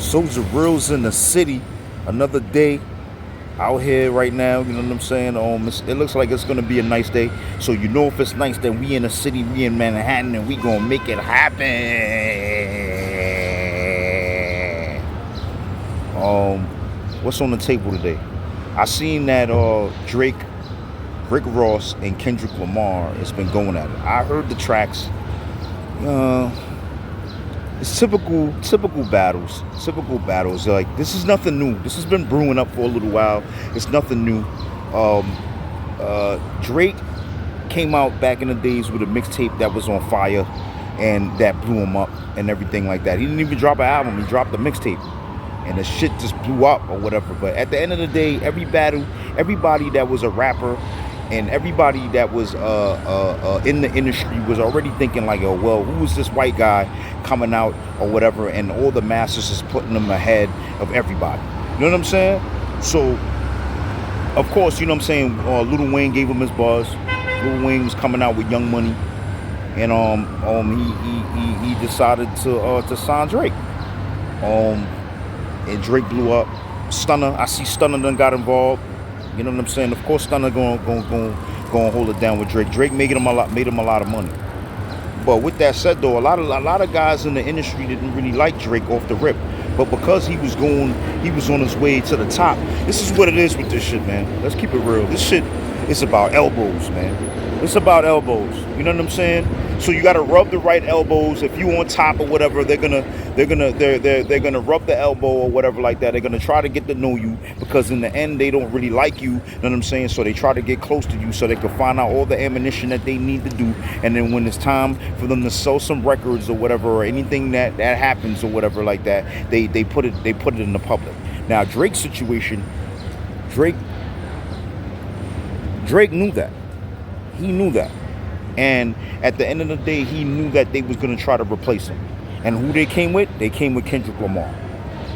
Soja Realz in the city. Another day out here right now. You know what I'm saying? It looks like it's gonna be a nice day. So you know if it's nice, then we in the city, we in Manhattan, and we gonna make it happen. What's on the table today? I seen that Drake, Rick Ross, and Kendrick Lamar has been going at it. I heard the tracks. It's typical battles. Typical battles. Like, this is nothing new. This has been brewing up for a little while. It's nothing new. Drake came out back in the days with a mixtape that was on fire, and that blew him up and everything like that. He didn't even drop an album. He dropped a mixtape, and the shit just blew up or whatever. But at the end of the day, everybody that was a rapper and everybody that was in the industry was already thinking like, oh, well, who is this white guy coming out or whatever, and all the masses is putting them ahead of everybody. You know what I'm saying? So, of course, you know what I'm saying, Lil Wayne gave him his buzz. Lil Wayne was coming out with Young Money, and he decided to sign Drake. And Drake blew up. Stunner, I see Stunner done got involved. You know what I'm saying? Of course, Stunner going hold it down with Drake. Drake made him a lot of money. But with that said, though, a lot of guys in the industry didn't really like Drake off the rip. But because he was on his way to the top. This is what it is with this shit, man. Let's keep it real. This shit is about elbows, man. It's about elbows. You know what I'm saying? So you gotta rub the right elbows. If you on top or whatever, they're gonna rub the elbow or whatever like that. They're gonna try to get to know you, because in the end they don't really like you. You know what I'm saying? So they try to get close to you so they can find out all the ammunition that they need to do. And then when it's time for them to sell some records or whatever, or anything that happens or whatever like that, they put it in the public. Now Drake's situation, Drake knew that. He knew that. And at the end of the day, he knew that they was going to try to replace him. And who they came with? They came with Kendrick Lamar.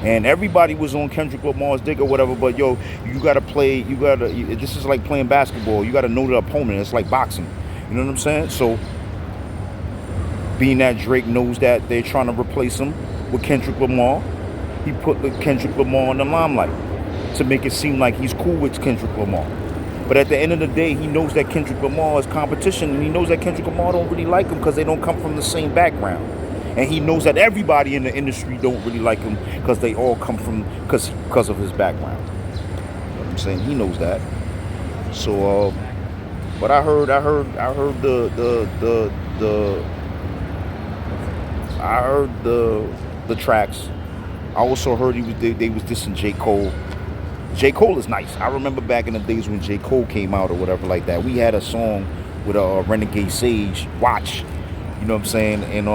And everybody was on Kendrick Lamar's dick or whatever, but yo, this is like playing basketball. You got to know the opponent. It's like boxing. You know what I'm saying? So, being that Drake knows that they're trying to replace him with Kendrick Lamar, he put Kendrick Lamar in the limelight to make it seem like he's cool with Kendrick Lamar. But at the end of the day, he knows that Kendrick Lamar is competition, and he knows that Kendrick Lamar don't really like him because they don't come from the same background. And he knows that everybody in the industry don't really like him because they all come from because of his background. You know what I'm saying? He knows that. So, but I heard the tracks. I also heard they was dissing J. Cole. J. Cole is nice. I remember back in the days when J. Cole came out or whatever like that. We had a song with Renegade Sage, Watch. You know what I'm saying? And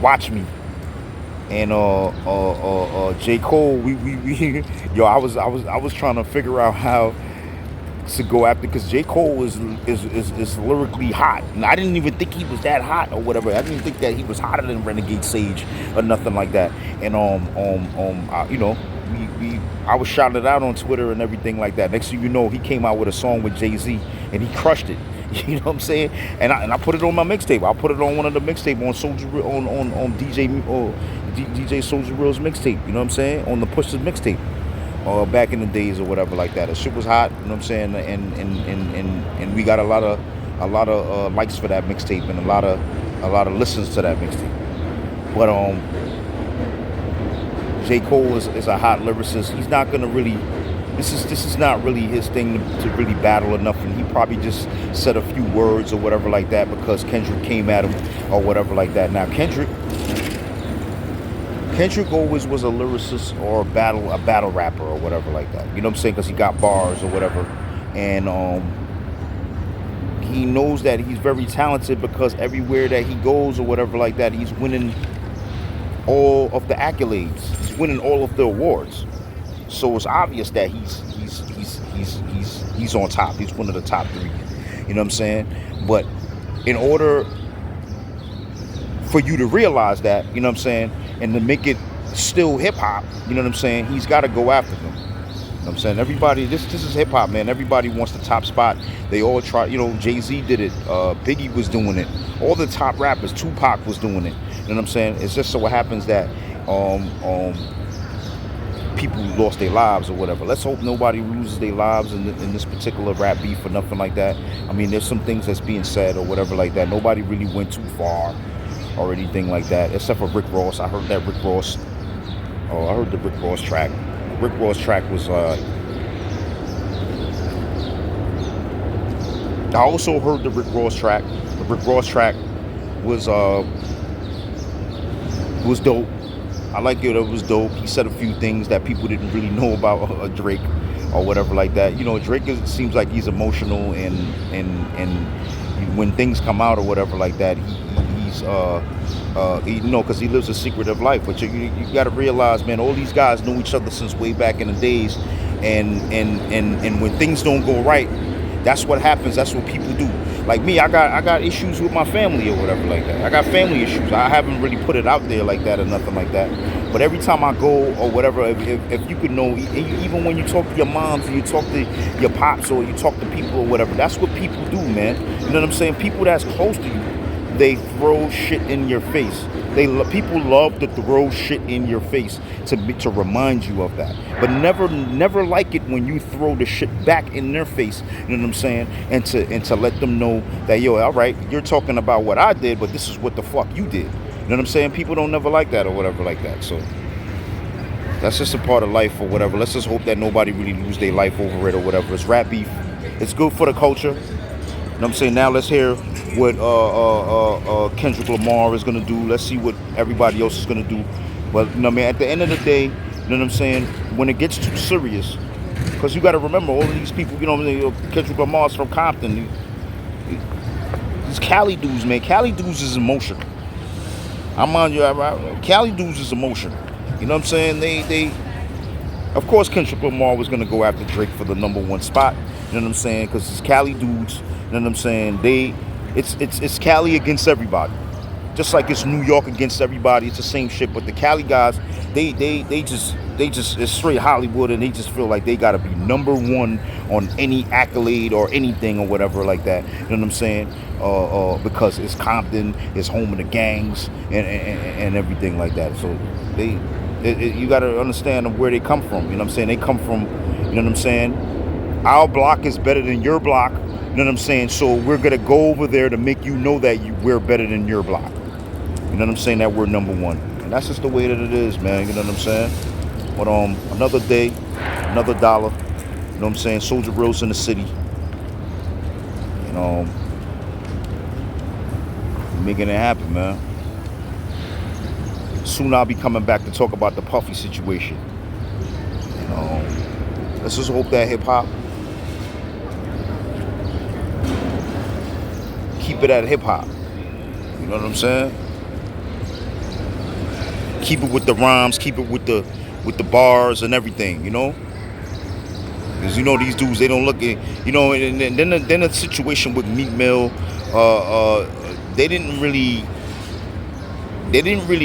Watch Me. And J. Cole, we yo, I was trying to figure out how to go after, because J. Cole is lyrically hot, and I didn't even think he was that hot or whatever. I didn't think that he was hotter than Renegade Sage or nothing like that. And you know, I was shouting it out on Twitter and everything like that. Next thing you know, he came out with a song with Jay-Z, and he crushed it. You know what I'm saying? And I put it on my mixtape. I put it on one of the mixtape on DJ Soja Realz mixtape. You know what I'm saying? On the Push's mixtape. Back in the days or whatever like that. The shit was hot. You know what I'm saying? And we got a lot of likes for that mixtape, and a lot of listens to that mixtape. But J. Cole is a hot lyricist. He's not gonna really. This is not really his thing to really battle enough, and he probably just said a few words or whatever like that because Kendrick came at him or whatever like that. Now Kendrick always was a lyricist or a battle rapper or whatever like that. You know what I'm saying? Because he got bars or whatever, and he knows that he's very talented because everywhere that he goes or whatever like that, he's winning all of the accolades. He's winning all of the awards. So it's obvious that he's on top. He's one of the top 3. You know what I'm saying? But in order for you to realize that, you know what I'm saying, and to make it still hip hop, you know what I'm saying, he's got to go after them. You know what I'm saying? Everybody, this is hip hop, man. Everybody wants the top spot. They all try. You know, Jay-Z did it. Biggie was doing it. All the top rappers. Tupac was doing it. You know what I'm saying? It's just so what happens that um, um, people lost their lives or whatever. Let's hope nobody loses their lives in this particular rap beef or nothing like that. I mean, there's some things that's being said or whatever like that. Nobody really went too far or anything like that, except for Rick Ross. I heard that Rick Ross. Oh, I heard the Rick Ross track. Rick Ross track was. I also heard the Rick Ross track. The Rick Ross track was dope. I like it. It was dope. He said a few things that people didn't really know about Drake or whatever like that. You know, Drake seems like he's emotional and when things come out or whatever like that, he's you know, because he lives a secretive life. But you got to realize, man, all these guys know each other since way back in the days, and when things don't go right, that's what happens. That's what people do. Like me, I got issues with my family or whatever like that. I got family issues. I haven't really put it out there like that or nothing like that. But every time I go or whatever, if you could know, even when you talk to your moms or you talk to your pops or you talk to people or whatever, that's what people do, man. You know what I'm saying? People that's close to you, they throw shit in your face. People love to throw shit in your face to remind you of that, but never like it when you throw the shit back in their face. You know what I'm saying? And to let them know that, yo, all right, you're talking about what I did, but this is what the fuck you did. You know what I'm saying? People don't never like that or whatever like that. So that's just a part of life or whatever. Let's just hope that nobody really lose their life over it or whatever. It's rap beef. It's good for the culture. You know what I'm saying? Now let's hear what Kendrick Lamar is gonna do. Let's see what everybody else is gonna do. But you know what I mean, at the end of the day, you know what I'm saying, when it gets too serious, because you got to remember all of these people, you know what I mean, Kendrick Lamar's from Compton. These Cali dudes, man, Cali dudes is emotional. I'm on you, Cali dudes is emotional. You know what I'm saying? They of course Kendrick Lamar was gonna go after Drake for the #1 spot. You know what I'm saying? Because it's Cali dudes. You know what I'm saying? It's Cali against everybody. Just like it's New York against everybody. It's the same shit. But the Cali guys, they just it's straight Hollywood, and they just feel like they gotta be #1 on any accolade or anything or whatever like that. You know what I'm saying? Because it's Compton, it's home of the gangs and everything like that. So you gotta understand where they come from. You know what I'm saying? They come from, you know what I'm saying? Our block is better than your block. You know what I'm saying? So we're gonna go over there to make you know that we're better than your block. You know what I'm saying? That we're #1. And that's just the way that it is, man. You know what I'm saying? But another day, another dollar. You know what I'm saying? Soja Realz in the city. You know, making it happen, man. Soon I'll be coming back to talk about the Puffy situation. You know, let's just hope that hip hop keep it at hip hop. You know what I'm saying? Keep it with the rhymes, keep it with the bars and everything, you know? Because you know these dudes, they don't look at, you know, and then the situation with Meek Mill, they didn't really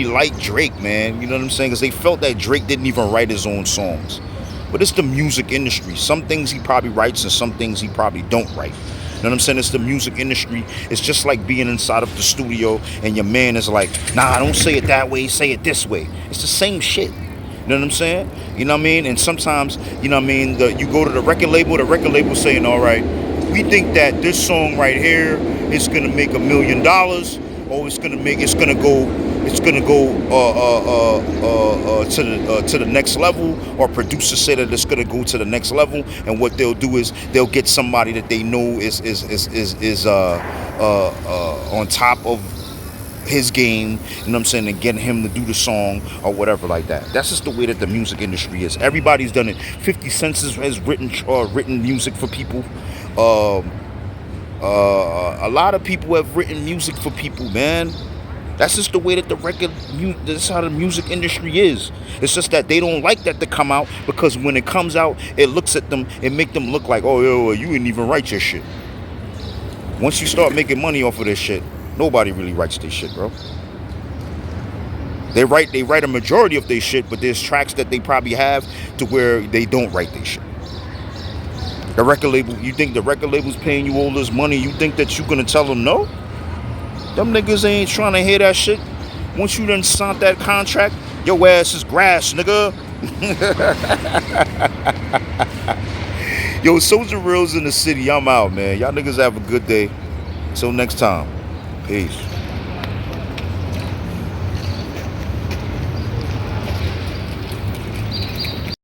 like Drake, man. You know what I'm saying? Because they felt that Drake didn't even write his own songs. But it's the music industry. Some things he probably writes and some things he probably don't write. You know what I'm saying? It's the music industry. It's just like being inside of the studio and your man is like, nah, don't say it that way, say it this way. It's the same shit. You know what I'm saying? You know what I mean? And sometimes, you know what I mean, you go to the record label saying, all right, we think that this song right here is gonna make $1 million, or it's gonna go to the next level, or producers say that it's gonna go to the next level, and what they'll do is they'll get somebody that they know is on top of his game, you know what I'm saying, and getting him to do the song or whatever like that. That's just the way that the music industry is. Everybody's done it. 50 Cent has written music for people. A lot of people have written music for people, man. That's just the way that that's how the music industry is. It's just that they don't like that to come out, because when it comes out, it looks at them, it make them look like, oh, yo, you didn't even write your shit. Once you start making money off of this shit, nobody really writes their shit, bro. They write a majority of their shit, but there's tracks that they probably have to where they don't write their shit. The record label, you think the record label's paying you all this money, you think that you're gonna tell them no? Them niggas ain't trying to hear that shit. Once you done signed that contract, Your ass is grass, nigga. Yo, Soja Realz in the city. I'm out, man. Y'all niggas have a good day. Till next time. Peace.